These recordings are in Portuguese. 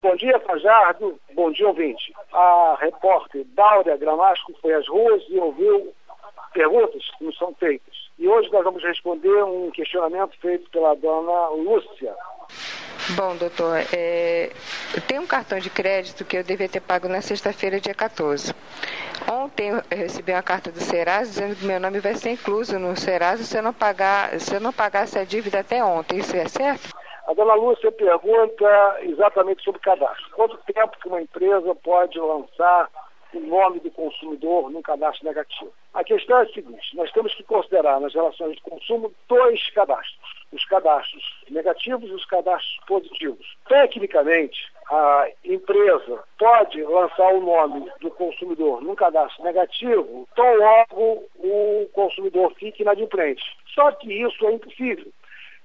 Bom dia, Fajardo. Bom dia, ouvinte. A repórter Dáurea Gramasco foi às ruas e ouviu perguntas que nos são feitas. E hoje nós vamos responder um questionamento feito pela dona Lúcia. Bom, doutor, tem um cartão de crédito que eu devia ter pago na sexta-feira, dia 14. Ontem eu recebi uma carta do Serasa dizendo que meu nome vai ser incluso no Serasa se eu não pagasse a dívida até ontem. Isso é certo? A dona Lúcia pergunta exatamente sobre cadastro. Quanto tempo que uma empresa pode lançar o nome do consumidor num cadastro negativo? A questão é a seguinte: nós temos que considerar nas relações de consumo dois cadastros. Os cadastros negativos e os cadastros positivos. Tecnicamente, a empresa pode lançar o nome do consumidor num cadastro negativo, tão logo o consumidor fique inadimplente. Só que isso é impossível.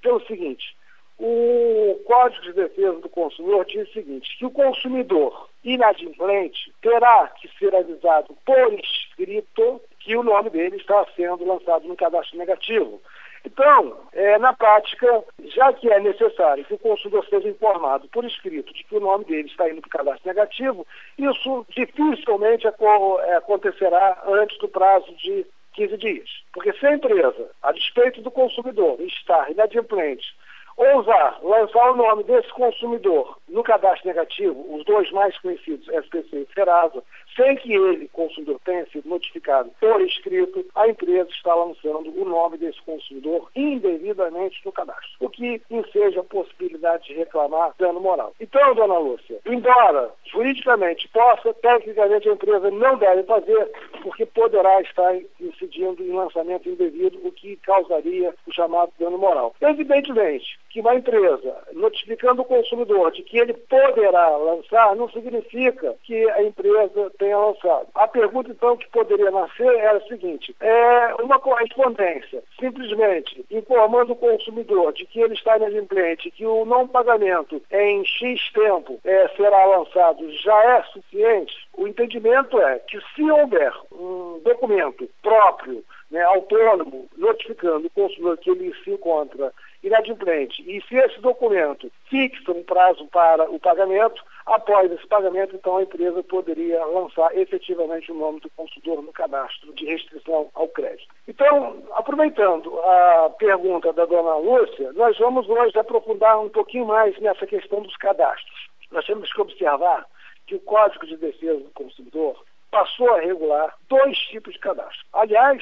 Pelo seguinte: o Código de Defesa do Consumidor diz o seguinte, que o consumidor inadimplente terá que ser avisado por escrito que o nome dele está sendo lançado no cadastro negativo. Então, na prática, já que é necessário que o consumidor seja informado por escrito de que o nome dele está indo para o cadastro negativo, isso dificilmente acontecerá antes do prazo de 15 dias. Porque se a empresa, a despeito do consumidor estar inadimplente, ousar lançar o nome desse consumidor no cadastro negativo, os dois mais conhecidos, SPC e Serasa, sem que ele, consumidor, tenha sido notificado por escrito, a empresa está lançando o nome desse consumidor indevidamente no cadastro, o que enseja a possibilidade de reclamar dano moral. Então, dona Lúcia, embora juridicamente possa, tecnicamente a empresa não deve fazer, porque poderá estar incidindo em lançamento indevido, o que causaria o chamado dano moral. Evidentemente que uma empresa notificando o consumidor de que ele poderá lançar não significa que a empresa tenha lançado. A pergunta, então, que poderia nascer era a seguinte: uma correspondência, simplesmente informando o consumidor de que ele está inadimplente, que o não pagamento em X tempo será lançado, já é suficiente? O entendimento é que se houver um documento próprio, autônomo, notificando o consumidor que ele se encontra inadimplente, e se esse documento fixa um prazo para o pagamento, após esse pagamento, então a empresa poderia lançar efetivamente o nome do consumidor no cadastro de restrição ao crédito. Então, aproveitando a pergunta da dona Lúcia, nós vamos hoje aprofundar um pouquinho mais nessa questão dos cadastros. Nós temos que observar que o Código de Defesa do Consumidor passou a regular dois tipos de cadastro. Aliás,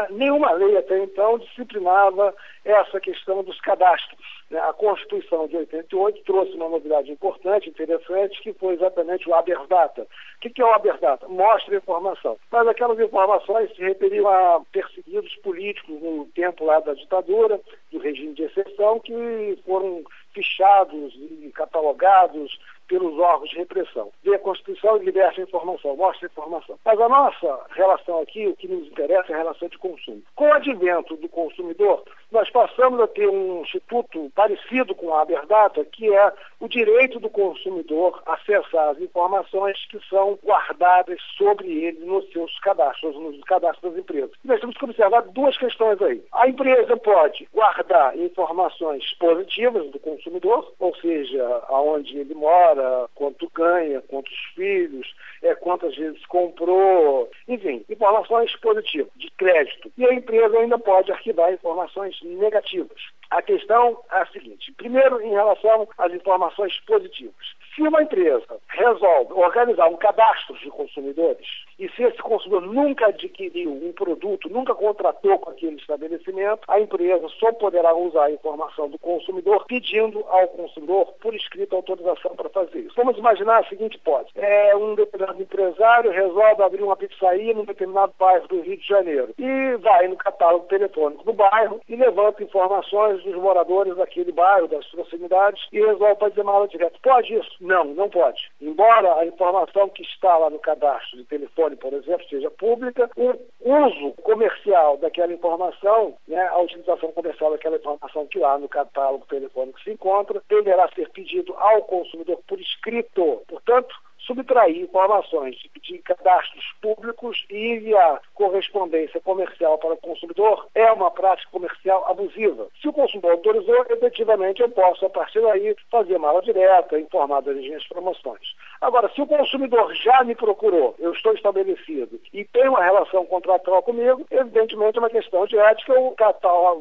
nenhuma lei até então disciplinava essa questão dos cadastros. A Constituição de 88 trouxe uma novidade importante, interessante, que foi exatamente o habeas data. O que é o habeas data? Mostra informação. Mas aquelas informações se referiam a perseguidos políticos no tempo lá da ditadura, do regime de exceção, que foram fichados e catalogados pelos órgãos de repressão. Vê a Constituição e liberta a informação, mostra a informação. Mas a nossa relação aqui, o que nos interessa é a relação de consumo. Com o advento do consumidor, nós passamos a ter um instituto parecido com a habeas data, que é o direito do consumidor acessar as informações que são guardadas sobre ele nos seus cadastros, nos cadastros das empresas. E nós temos que observar duas questões aí. A empresa pode guardar informações positivas do consumidor, ou seja, aonde ele mora, quanto ganha, quantos filhos, quantas vezes comprou, enfim, informações positivas, de crédito. E a empresa ainda pode arquivar informações negativas. A questão é a seguinte: primeiro, em relação às informações positivas. Se uma empresa resolve organizar um cadastro de consumidores, e se esse consumidor nunca adquiriu um produto, nunca contratou com aquele estabelecimento, a empresa só poderá usar a informação do consumidor pedindo ao consumidor por escrito autorização para fazer isso. Vamos imaginar a seguinte hipótese: um determinado empresário resolve abrir uma pizzaria num determinado bairro do Rio de Janeiro e vai no catálogo telefônico do bairro e levanta informações dos moradores daquele bairro, das proximidades, e resolve fazer uma aula direta. Pode isso? Não, não pode. Embora a informação que está lá no cadastro de telefone, por exemplo, seja pública, o uso comercial daquela informação, a utilização comercial daquela informação que lá no catálogo telefônico se encontra, deverá ser pedido ao consumidor por escrito. Portanto, subtrair informações de cadastros públicos e enviar correspondência comercial para o consumidor é uma prática comercial abusiva. Se o consumidor autorizou, efetivamente eu posso, a partir daí, fazer mala direta, informar das minhas promoções. Agora, se o consumidor já me procurou, eu estou estabelecido e tem uma relação contratual comigo, evidentemente é uma questão de ética, eu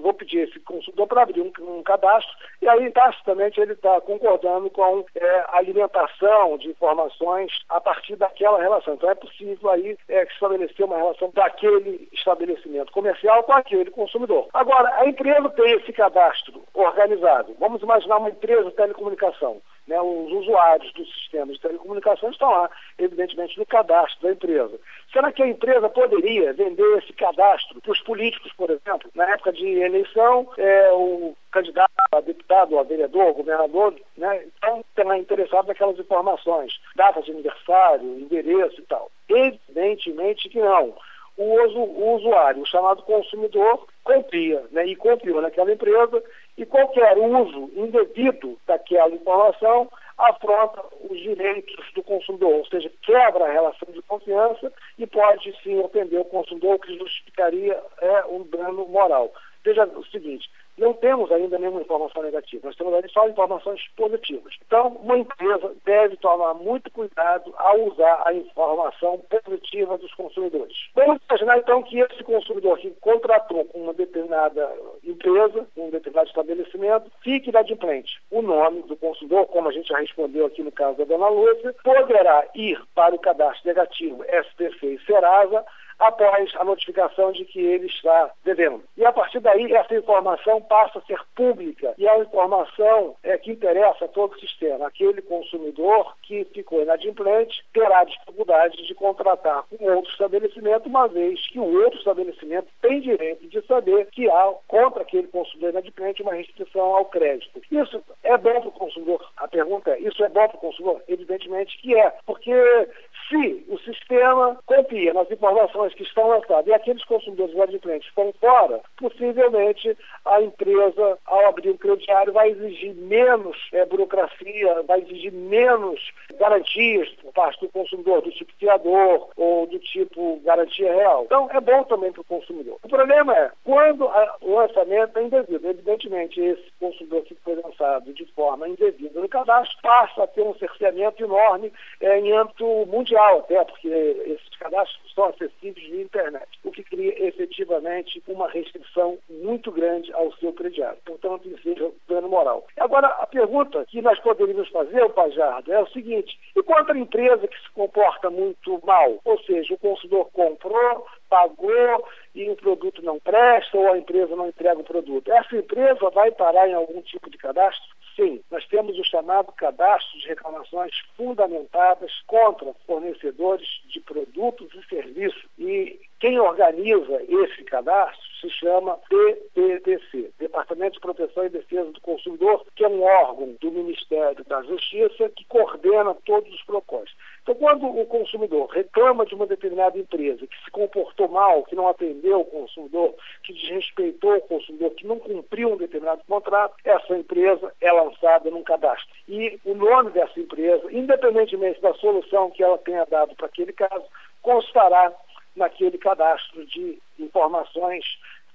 vou pedir esse consumidor para abrir um cadastro e aí, tacitamente, ele está concordando com a alimentação de informações a partir daquela relação. Então, é possível aí estabelecer uma relação daquele estabelecimento comercial com aquele consumidor. Agora, a empresa tem esse cadastro organizado. Vamos imaginar uma empresa de telecomunicação. Os usuários dos sistemas de telecomunicação estão lá, evidentemente, no cadastro da empresa. Será que a empresa poderia vender esse cadastro para os políticos, por exemplo? Na época de eleição, o candidato a deputado, a vereador, governador, então está interessado naquelas informações, datas de aniversário, endereço e tal. Evidentemente que não. O usuário, o chamado consumidor, confia, e confiou naquela empresa e qualquer uso indevido daquela informação afronta os direitos do consumidor, ou seja, quebra a relação de confiança e pode sim ofender o consumidor, o que justificaria um dano moral. Veja o seguinte, não temos ainda nenhuma informação negativa, nós temos ainda só informações positivas. Então, uma empresa deve tomar muito cuidado ao usar a informação positiva dos consumidores. Vamos imaginar, então, que esse consumidor que contratou com uma determinada empresa, um determinado estabelecimento, fique inadimplente. O nome do consumidor, como a gente já respondeu aqui no caso da dona Lúcia, poderá ir para o cadastro negativo SPC e Serasa após a notificação de que ele está devendo. E a partir daí, essa informação passa a ser pública e é uma informação que interessa a todo o sistema. Aquele consumidor que ficou inadimplente terá dificuldade de contratar com outro estabelecimento, uma vez que o outro estabelecimento tem direito de saber que há contra aquele consumidor inadimplente uma restrição ao crédito. Isso é bom para o consumidor? A pergunta é, isso é bom para o consumidor? Evidentemente que é, porque se o sistema confia nas informações que estão lançadas e aqueles consumidores inadimplentes estão fora, possivelmente a empresa, ao abrir o crediário, vai exigir menos burocracia, vai exigir menos garantias por parte do consumidor, do tipo fiador ou do tipo garantia real. Então, é bom também para o consumidor. O problema é, quando o lançamento é indevido, evidentemente, esse consumidor que foi lançado de forma indevida no cadastro passa a ter um cerceamento enorme em âmbito mundial, até porque esses cadastros são acessíveis via internet, o que cria efetivamente uma restrição muito grande ao seu crediário. Portanto, isso seja dano moral. Agora, a pergunta que nós poderíamos fazer, Pajardo, é o seguinte: e quanto a empresa que se comporta muito mal? Ou seja, o consumidor comprou, pagou e o produto não presta ou a empresa não entrega o produto. Essa empresa vai parar em algum tipo de cadastro? Sim, nós temos o chamado cadastro de reclamações fundamentadas contra fornecedores de produtos e serviços. E quem organiza esse cadastro se chama DPDC, Departamento de Proteção e Defesa do Consumidor, que é um órgão do Ministério da Justiça que coordena todos os PROCONs. Então, quando o consumidor reclama de uma determinada empresa que se comportou mal, que não atendeu o consumidor, que desrespeitou o consumidor, que não cumpriu um determinado contrato, essa empresa é lançada num cadastro. E o nome dessa empresa, independentemente da solução que ela tenha dado para aquele caso, constará naquele cadastro de informações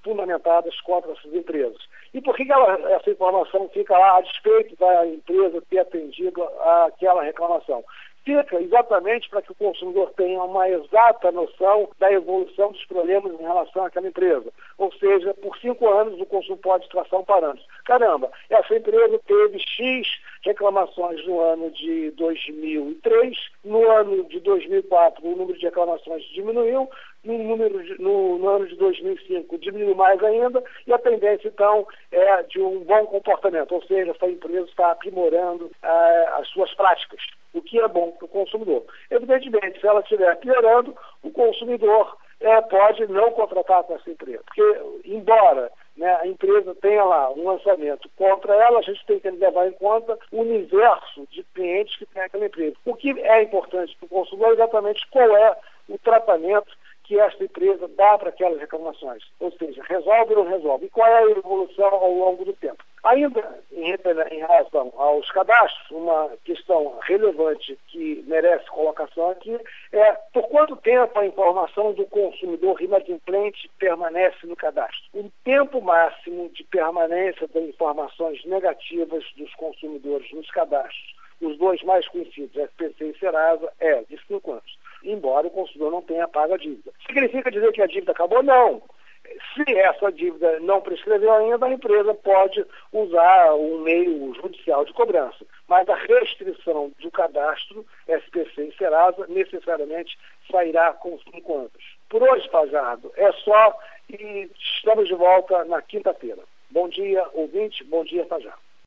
fundamentadas contra essas empresas. E por que essa informação fica lá a despeito da empresa ter atendido àquela reclamação? Fica exatamente para que o consumidor tenha uma exata noção da evolução dos problemas em relação àquela empresa. Ou seja, por 5 anos o consumo pode traçar um parâmetro. Caramba, essa empresa teve X reclamações no ano de 2003, no ano de 2004 o número de reclamações diminuiu, no ano de 2005 diminuiu mais ainda, e a tendência então é de um bom comportamento, ou seja, essa empresa está aprimorando as suas práticas, o que é bom para o consumidor. Evidentemente, se ela estiver piorando, o consumidor pode não contratar com essa empresa, porque embora a empresa tenha lá um lançamento contra ela, a gente tem que levar em conta o universo de clientes que tem aquela empresa. O que é importante para o consumidor é exatamente qual é o tratamento que esta empresa dá para aquelas reclamações. Ou seja, resolve ou não resolve? E qual é a evolução ao longo do tempo? Ainda em relação aos cadastros, uma questão relevante que merece colocação aqui é por quanto tempo a informação do consumidor inadimplente permanece no cadastro. O tempo máximo de permanência das informações negativas dos consumidores nos cadastros, os dois mais conhecidos, SPC e Serasa, é de 5 anos, embora o consumidor não tenha pago a dívida. Significa dizer que a dívida acabou? Não. Se essa dívida não prescreveu ainda, a empresa pode usar um meio judicial de cobrança. Mas a restrição do cadastro SPC e Serasa necessariamente sairá com 5 anos. Por hoje, Fajardo, é só e estamos de volta na quinta-feira. Bom dia, ouvinte. Bom dia, Fajardo.